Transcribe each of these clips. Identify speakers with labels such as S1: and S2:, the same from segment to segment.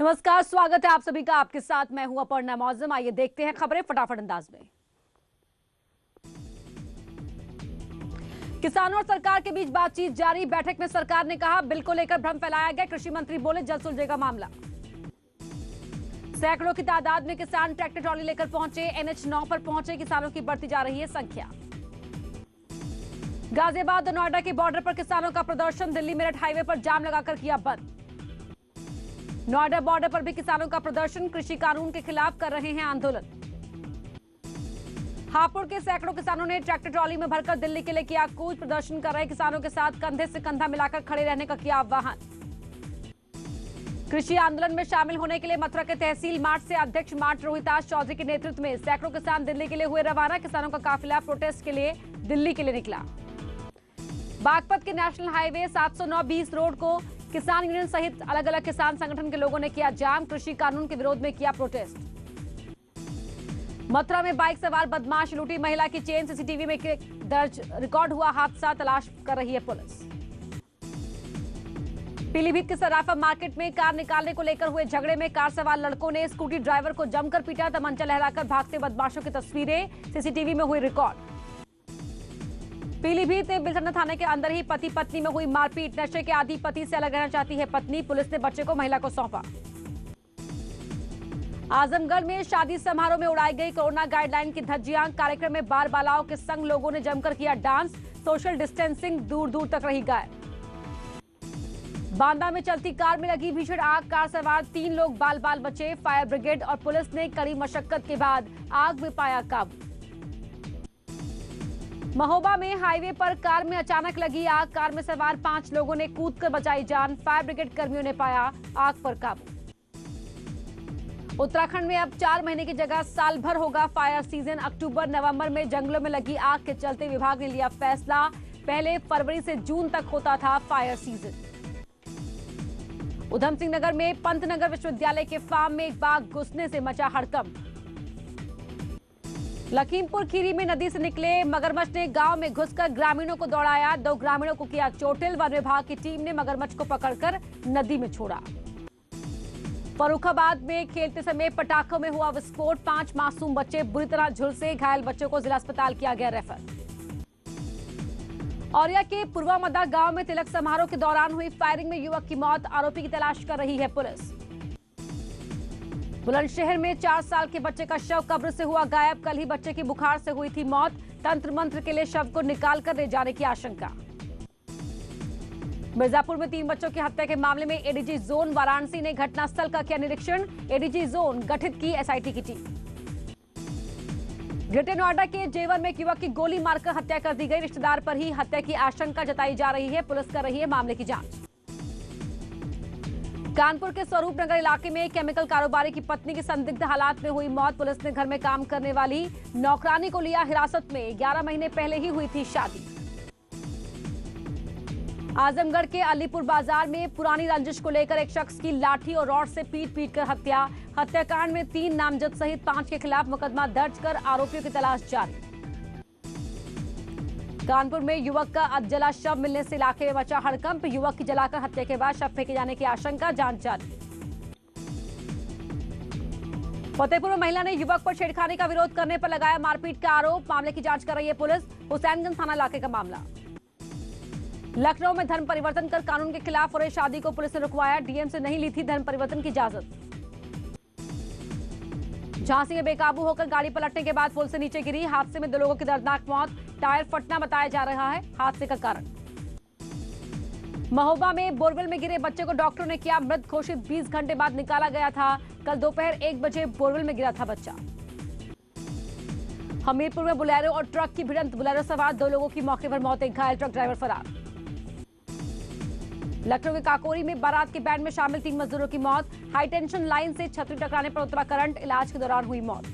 S1: नमस्कार, स्वागत है आप सभी का। आपके साथ मैं हूं अपर्णा मौजम। आइए देखते हैं खबरें फटाफट अंदाज में। किसानों और सरकार के बीच बातचीत जारी। बैठक में सरकार ने कहा बिल को लेकर भ्रम फैलाया गया। कृषि मंत्री बोले जल्द सुलझेगा मामला। सैकड़ों की तादाद में किसान ट्रैक्टर ट्रॉली लेकर पहुंचे। NH 9 पर पहुंचे किसानों की बढ़ती जा रही है संख्या। गाजियाबाद और नोएडा के बॉर्डर पर किसानों का प्रदर्शन। दिल्ली मेरठ हाईवे पर जाम लगाकर किया बंद। नोएडा बॉर्डर पर भी किसानों का प्रदर्शन। कृषि कानून के खिलाफ कर रहे हैं आंदोलन। हापुड़ के सैकड़ों किसानों ने ट्रैक्टर ट्रॉली में भरकर दिल्ली के लिए किया कूच। प्रदर्शन कर रहे किसानों के साथ कंधे से कंधा मिलाकर खड़े रहने का किया आह्वान। कृषि आंदोलन में शामिल होने के लिए मथुरा के तहसील मार्ट से अध्यक्ष मार्ट रोहितास चौधरी के नेतृत्व में सैकड़ों किसान दिल्ली के लिए हुए रवाना। किसानों का काफिला प्रोटेस्ट के लिए दिल्ली के लिए निकला। बागपत के नेशनल हाईवे 709-20 रोड को किसान यूनियन सहित अलग अलग किसान संगठन के लोगों ने किया जाम। कृषि कानून के विरोध में किया प्रोटेस्ट। मथुरा में बाइक सवार बदमाश लूटी महिला की चेन। सीसीटीवी में दर्ज रिकॉर्ड हुआ हादसा। तलाश कर रही है पुलिस। पीलीभीत के सराफा मार्केट में कार निकालने को लेकर हुए झगड़े में कार सवार लड़कों ने स्कूटी ड्राइवर को जमकर पीटा। तमंचा लहराकर भागते बदमाशों की तस्वीरें सीसीटीवी में हुई रिकॉर्ड। पीलीभीत में बिलसन्ना थाने के अंदर ही पति पत्नी में हुई मारपीट। नशे के आदी पति से अलग रहना चाहती है पत्नी। पुलिस ने बच्चे को महिला को सौंपा। आजमगढ़ में शादी समारोह में उड़ाई गई कोरोना गाइडलाइन की धज्जियां। कार्यक्रम में बार बालाओं के संग लोगों ने जमकर किया डांस। सोशल डिस्टेंसिंग दूर दूर तक रही गायब। बांदा में चलती कार में लगी भीषण आग। कार सवार 3 लोग बाल बाल बचे। फायर ब्रिगेड और पुलिस ने कड़ी मशक्कत के बाद आग में पाया काबू। महोबा में हाईवे पर कार में अचानक लगी आग। कार में सवार 5 लोगों ने कूदकर बचाई जान। फायर ब्रिगेड कर्मियों ने पाया आग पर काबू। उत्तराखंड में अब 4 महीने की जगह साल भर होगा फायर सीजन। अक्टूबर नवंबर में जंगलों में लगी आग के चलते विभाग ने लिया फैसला। पहले फरवरी से जून तक होता था फायर सीजन। उधम सिंह नगर में पंतनगर विश्वविद्यालय के फार्म में एक बाघ घुसने से मचा हड़कंप। लखीमपुर खीरी में नदी से निकले मगरमच्छ ने गांव में घुसकर ग्रामीणों को दौड़ाया। 2 ग्रामीणों को किया चोटिल। वन विभाग की टीम ने मगरमच्छ को पकड़कर नदी में छोड़ा। फर्रुखाबाद में खेलते समय पटाखों में हुआ विस्फोट। 5 मासूम बच्चे बुरी तरह झुलसे। घायल बच्चों को जिला अस्पताल किया गया रेफर। औरिया के पूर्वामदा गांव में तिलक समारोह के दौरान हुई फायरिंग में युवक की मौत। आरोपी की तलाश कर रही है पुलिस। बुलंदशहर में 4 साल के बच्चे का शव कब्र से हुआ गायब। कल ही बच्चे की बुखार से हुई थी मौत। तंत्र मंत्र के लिए शव को निकाल कर ले जाने की आशंका। मिर्जापुर में 3 बच्चों की हत्या के मामले में एडीजी जोन वाराणसी ने घटनास्थल का किया निरीक्षण। एडीजी जोन गठित की SIT की टीम। ग्रेटर नोएडा के जेवर में एक युवक की गोली मारकर हत्या कर दी गई। रिश्तेदार पर ही हत्या की आशंका जताई जा रही है। पुलिस कर रही है मामले की जांच। कानपुर के स्वरूप नगर इलाके में केमिकल कारोबारी की पत्नी की संदिग्ध हालात में हुई मौत। पुलिस ने घर में काम करने वाली नौकरानी को लिया हिरासत में। 11 महीने पहले ही हुई थी शादी। आजमगढ़ के अलीपुर बाजार में पुरानी रंजिश को लेकर एक शख्स की लाठी और रॉड से पीट कर हत्या। हत्याकांड में 3 नामजद सहित 5 के खिलाफ मुकदमा दर्ज कर आरोपियों की तलाश जारी। कानपुर में युवक का अधजला शव मिलने से इलाके में मचा हड़कंप। युवक की जलाकर हत्या के बाद शव फेंके जाने की आशंका। जांच जारी। फतेहपुर में महिला ने युवक पर छेड़खानी का विरोध करने पर लगाया मारपीट का आरोप। मामले की जांच कर रही है पुलिस। हुसैनगंज थाना इलाके का मामला। लखनऊ में धर्म परिवर्तन कर कानून के खिलाफ हो रही शादी को पुलिस ने रुकवाया। डीएम से नहीं ली थी धर्म परिवर्तन की इजाजत। झांसी में बेकाबू होकर गाड़ी पलटने के बाद पुल से नीचे गिरी। हादसे में 2 लोगों की दर्दनाक मौत। टायर फटना बताया जा रहा है हादसे का कारण। महोबा में बोरवेल में गिरे बच्चे को डॉक्टरों ने किया मृत घोषित। 20 घंटे बाद निकाला गया था। कल दोपहर 1 बजे बोरवेल में गिरा था बच्चा। हमीरपुर में बुलेरो और ट्रक की भिड़ंत। बुलेरो सवार 2 लोगों की मौके पर मौत। एक घायल। ट्रक ड्राइवर फरार। लखनऊ के काकोरी में बारात के बैंड में शामिल 3 मजदूरों की मौत। हाई टेंशन लाइन से छतरी टकराने पर उतरा करंट। इलाज के दौरान हुई मौत।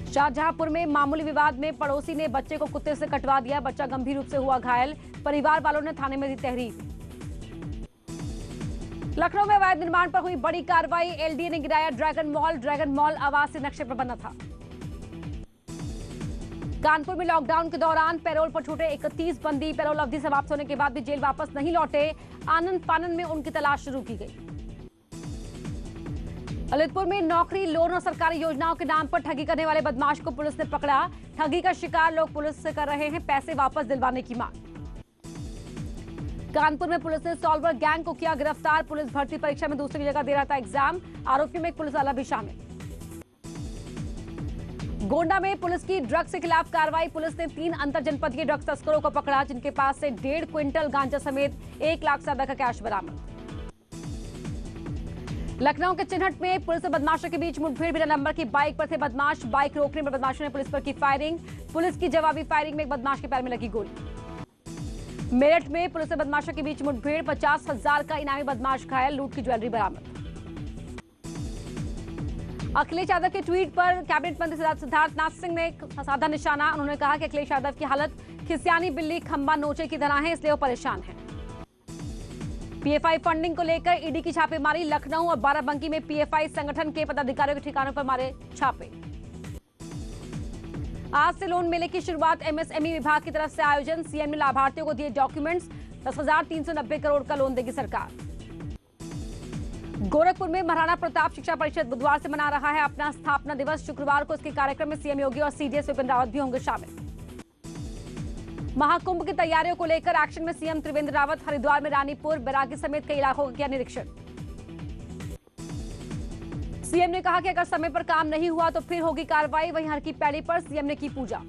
S1: शाहजहांपुर में मामूली विवाद में पड़ोसी ने बच्चे को कुत्ते से कटवा दिया। बच्चा गंभीर रूप से हुआ घायल। परिवार वालों ने थाने में दी तहरीर। लखनऊ में अवैध निर्माण पर हुई बड़ी कार्रवाई। LDA ने गिराया ड्रैगन मॉल। ड्रैगन मॉल आवास से नक्शे पर बना था। कानपुर में लॉकडाउन के दौरान पैरोल पर छूटे 31 बंदी। पैरोल अवधि समाप्त होने के बाद भी जेल वापस नहीं लौटे। आनंद फानन में उनकी तलाश शुरू की गई। ललितपुर में नौकरी, लोन और सरकारी योजनाओं के नाम पर ठगी करने वाले बदमाश को पुलिस ने पकड़ा। ठगी का शिकार लोग पुलिस से कर रहे हैं पैसे वापस दिलवाने की मांग। कानपुर में पुलिस ने सॉल्वर गैंग को किया गिरफ्तार। पुलिस भर्ती परीक्षा में दूसरी जगह दे रहा था एग्जाम। आरोपियों में एक पुलिस वाला भी शामिल। गोंडा में पुलिस की ड्रग्स के खिलाफ कार्रवाई। पुलिस ने 3 अंतर जनपदीय ड्रग्स तस्करों को पकड़ा, जिनके पास से 1.5 क्विंटल गांजा समेत 1 लाख से ज्यादा का कैश बरामद। लखनऊ के चिन्हट में पुलिस और बदमाशों के बीच मुठभेड़। बिना नंबर की बाइक पर थे बदमाश। बाइक रोकने पर बदमाशों ने पुलिस पर की फायरिंग। पुलिस की जवाबी फायरिंग में एक बदमाश के पैर में लगी गोली। मेरठ में पुलिस और बदमाशों के बीच मुठभेड़। 50,000 का इनामी बदमाश घायल, लूट की ज्वेलरी बरामद। अखिलेश यादव के ट्वीट पर कैबिनेट मंत्री सिद्धार्थनाथ सिंह ने साधा निशाना। उन्होंने कहा कि अखिलेश यादव की हालत खिसियानी बिल्ली खंबा नोचे की तरह है, इसलिए वो परेशान है। पीएफआई फंडिंग को लेकर ईडी की छापेमारी। लखनऊ और बाराबंकी में पीएफआई संगठन के पदाधिकारियों के ठिकानों पर मारे छापे। आज से लोन मेले की शुरुआत। एमएसएमई विभाग की तरफ से आयोजन। सीएम ने लाभार्थियों को दिए डॉक्यूमेंट्स। 10,390 करोड़ का लोन देगी सरकार। गोरखपुर में महाराणा प्रताप शिक्षा परिषद बुधवार से मना रहा है अपना स्थापना दिवस। शुक्रवार को इसके कार्यक्रम में सीएम योगी और सीडीएस विपिन रावत भी होंगे शामिल। महाकुंभ की तैयारियों को लेकर एक्शन में सीएम त्रिवेंद्र रावत। हरिद्वार में रानीपुर, बैरागी समेत कई इलाकों का किया निरीक्षण। सीएम ने कहा कि अगर समय पर काम नहीं हुआ तो फिर होगी कार्रवाई। वहीं हर की पैड़ी पर सीएम ने की पूजा।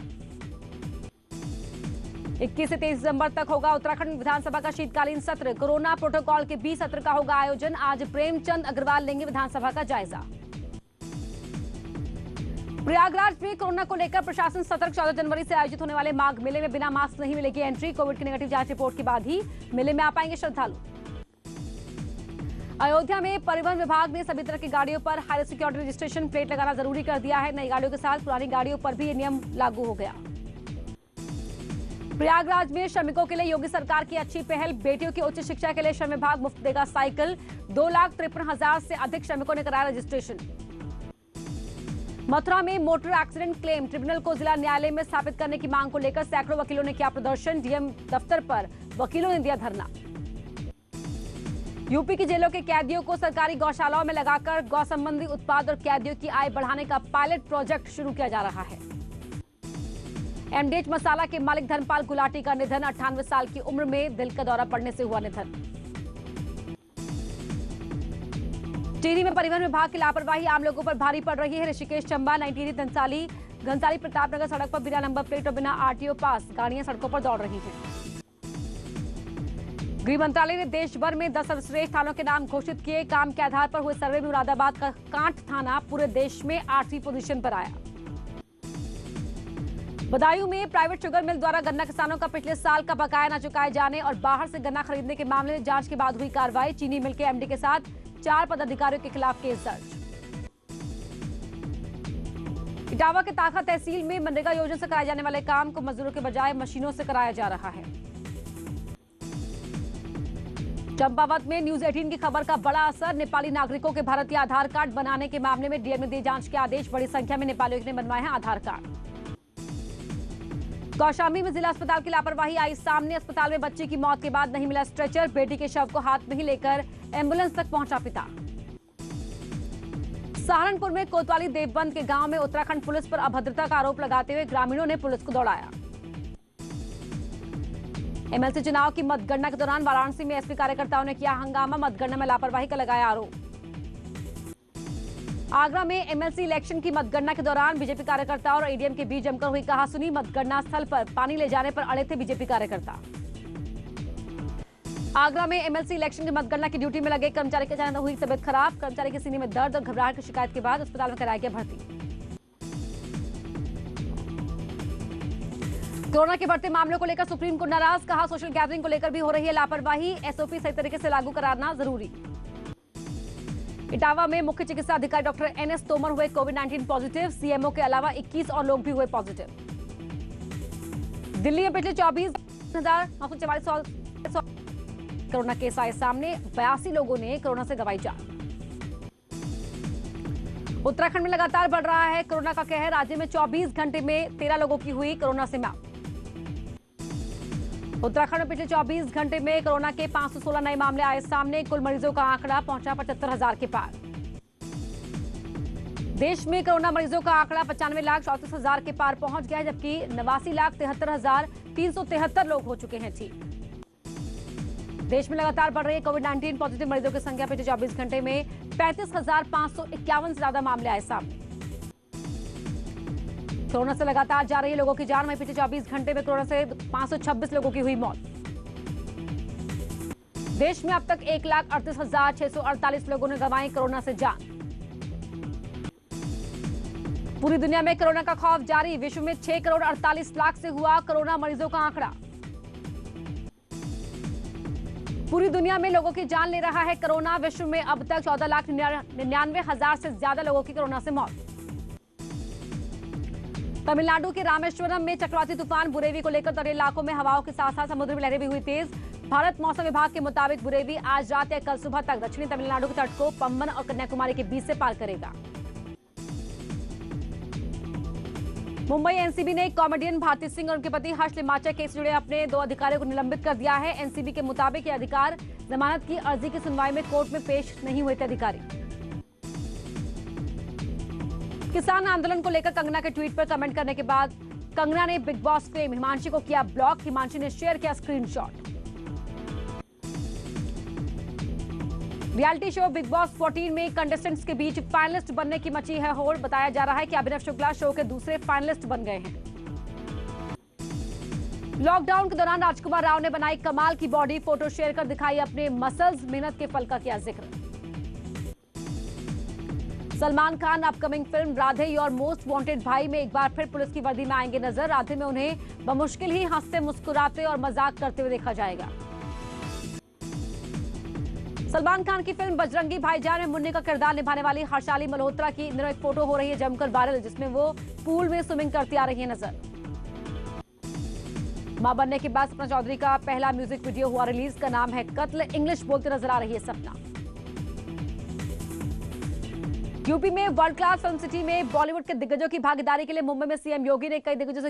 S1: 21 से 23 दिसंबर तक होगा उत्तराखंड विधानसभा का शीतकालीन सत्र। कोरोना प्रोटोकॉल के बीच सत्र का होगा आयोजन। आज प्रेमचंद अग्रवाल लेंगे विधानसभा का जायजा। प्रयागराज में कोरोना को लेकर प्रशासन सतर्क। 14 जनवरी से आयोजित होने वाले माघ मेले में बिना मास्क नहीं मिलेगी एंट्री। कोविड की नेगेटिव जांच रिपोर्ट के बाद ही मेले में आ पाएंगे श्रद्धालु। अयोध्या में परिवहन विभाग ने सभी तरह की गाड़ियों पर हाई सिक्योरिटी रजिस्ट्रेशन प्लेट लगाना जरूरी कर दिया है। नई गाड़ियों के साथ पुरानी गाड़ियों पर भी ये नियम लागू हो गया। प्रयागराज में श्रमिकों के लिए योगी सरकार की अच्छी पहल। बेटियों की उच्च शिक्षा के लिए श्रम विभाग मुफ्त देगा साइकिल। 2,53,000 से अधिक श्रमिकों ने कराया रजिस्ट्रेशन। मथुरा में मोटर एक्सीडेंट क्लेम ट्रिब्यूनल को जिला न्यायालय में स्थापित करने की मांग को लेकर सैकड़ों वकीलों ने किया प्रदर्शन। डीएम दफ्तर पर वकीलों ने दिया धरना। यूपी की जेलों के कैदियों को सरकारी गौशालाओं में लगाकर गौ संबंधी उत्पाद और कैदियों की आय बढ़ाने का पायलट प्रोजेक्ट शुरू किया जा रहा है। एमडीएच मसाला के मालिक धर्मपाल गुलाटी का निधन। 98 साल की उम्र में दिल का दौरा पड़ने से हुआ निधन। टिहरी में परिवहन विभाग की लापरवाही आम लोगों पर भारी पड़ रही है। ऋषिकेश चंबा नई टिहरी घनसाली प्रतापनगर सड़क पर बिना नंबर प्लेट और बिना आरटीओ पास गाड़ियां सड़कों पर दौड़ रही हैं। गृह मंत्रालय ने देश भर में 10 सर्वश्रेष्ठ थानों के नाम घोषित किए। काम के आधार पर हुए सर्वे में मुरादाबाद का कांट थाना पूरे देश में 8वीं पोजीशन पर आया। बदायूं में प्राइवेट शुगर मिल द्वारा गन्ना किसानों का पिछले साल का बकाया न चुकाए जाने और बाहर से गन्ना खरीदने के मामले में जांच के बाद हुई कार्रवाई। चीनी मिल के एमडी के साथ 4 पदाधिकारियों के खिलाफ केस दर्ज। इटावा के ताखा तहसील में मनरेगा योजना से कराए जाने वाले काम को मजदूरों के बजाय मशीनों से कराया जा रहा है। चंपावत में न्यूज 18 की खबर का बड़ा असर। नेपाली नागरिकों के भारतीय आधार कार्ड बनाने के मामले में डीएम ने दिए जांच के आदेश। बड़ी संख्या में नेपालियों ने बनवाए हैं आधार कार्ड। कौशाम्बी में जिला अस्पताल की लापरवाही आई सामने। अस्पताल में बच्ची की मौत के बाद नहीं मिला स्ट्रेचर। बेटी के शव को हाथ में ही लेकर एम्बुलेंस तक पहुंचा पिता। सहारनपुर में कोतवाली देवबंद के गांव में उत्तराखंड पुलिस पर अभद्रता का आरोप लगाते हुए ग्रामीणों ने पुलिस को दौड़ाया। एमएलसी चुनाव की मतगणना के दौरान वाराणसी में एसपी कार्यकर्ताओं ने किया हंगामा। मतगणना में लापरवाही का लगाया आरोप। आगरा में एमएलसी इलेक्शन की मतगणना के दौरान बीजेपी कार्यकर्ता और ईडीएम के बीच जमकर हुई कहासुनी। मतगणना स्थल पर पानी ले जाने पर अड़े थे बीजेपी कार्यकर्ता। आगरा में एमएलसी इलेक्शन की मतगणना की ड्यूटी में लगे कर्मचारी की अचानक हुई तबियत खराब। कर्मचारी के सीने में दर्द और घबराहट की शिकायत के बाद अस्पताल में कराया गया भर्ती। कोरोना के बढ़ते मामलों को लेकर सुप्रीम कोर्ट नाराज। कहा सोशल गैदरिंग को लेकर भी हो रही है लापरवाही। एसओपी सही तरीके से लागू कराना जरूरी। इटावा में मुख्य चिकित्सा अधिकारी डॉक्टर एनएस तोमर हुए कोविड-19 पॉजिटिव। सीएमओ के अलावा 21 और लोग भी हुए पॉजिटिव। दिल्ली में पिछले 24,944 कोरोना केस आए सामने। 82 लोगों ने कोरोना से गंवाई जान। उत्तराखंड में लगातार बढ़ रहा है कोरोना का कहर। राज्य में 24 घंटे में 13 लोगों की हुई कोरोना से मौत। उत्तराखंड में पिछले 24 घंटे में कोरोना के 516 नए मामले आए सामने। कुल मरीजों का आंकड़ा पहुंचा 75,000 के पार। देश में कोरोना मरीजों का आंकड़ा 95,34,000 के पार पहुंच गया है, जबकि 89,73,373 लोग हो चुके हैं ठीक। देश में लगातार बढ़ रही है कोविड-19 पॉजिटिव मरीजों की संख्या। पिछले 24 घंटे में 35,551 से ज्यादा मामले आए सामने। कोरोना से लगातार जा रही है लोगों की जान। वहीं पिछले 24 घंटे में कोरोना से 526 लोगों की हुई मौत। देश में अब तक 1,38,648 लोगों ने गंवाई कोरोना से जान। पूरी दुनिया में कोरोना का खौफ जारी। विश्व में 6,48,00,000 से हुआ कोरोना मरीजों का आंकड़ा। पूरी दुनिया में लोगों की जान ले रहा है कोरोना। विश्व में अब तक 14,99,000 से ज्यादा लोगों की कोरोना से मौत। तमिलनाडु के रामेश्वरम में चक्रवाती तूफान बुरेवी को लेकर तटीय इलाकों में हवाओं के साथ साथ समुद्र में लहरें भी हुई तेज। भारत मौसम विभाग के मुताबिक बुरेवी आज रात या कल सुबह तक दक्षिणी तमिलनाडु के तट को पम्बन और कन्याकुमारी के बीच से पार करेगा। मुंबई एनसीबी ने कॉमेडियन भारती सिंह और उनके पति हर्ष लिमाचा केस से जुड़े अपने 2 अधिकारियों को निलंबित कर दिया है। एनसीबी के मुताबिक ये अधिकार जमानत की अर्जी की सुनवाई में कोर्ट में पेश नहीं हुए थे अधिकारी। किसान आंदोलन को लेकर कंगना के ट्वीट पर कमेंट करने के बाद कंगना ने बिग बॉस फेम हिमांशी को किया ब्लॉक। हिमांशी ने शेयर किया screenshot. Reality show big boss 14 में कंटेस्टेंट्स के बीच फाइनलिस्ट बनने की मची है होड़। बताया जा रहा है कि अभिनव शुक्ला शो के दूसरे फाइनलिस्ट बन गए हैं। लॉकडाउन के दौरान राजकुमार राव ने बनाई कमाल की बॉडी। फोटो शेयर कर दिखाई अपने मसल्स। मेहनत के फल का किया जिक्र। सलमान खान अपकमिंग फिल्म राधे और मोस्ट वांटेड भाई में एक बार फिर पुलिस की वर्दी में आएंगे नजर। राधे में उन्हें बमुश्किल ही हंसते मुस्कुराते और मजाक करते हुए देखा जाएगा। सलमान खान की फिल्म बजरंगी भाईजान में मुन्नी का किरदार निभाने वाली हर्षाली मल्होत्रा की इन दिनों एक फोटो हो रही है जमकर वायरल, जिसमें वो पूल में स्विमिंग करती आ रही है नजर। मां बनने के बाद सपना चौधरी का पहला म्यूजिक वीडियो हुआ रिलीज। का नाम है कत्ल। इंग्लिश बोलते नजर आ रही है सपना। यूपी में वर्ल्ड क्लास फिल्म सिटी में बॉलीवुड के दिग्गजों की भागीदारी के लिए मुंबई में सीएम योगी ने कई दिग्गजों से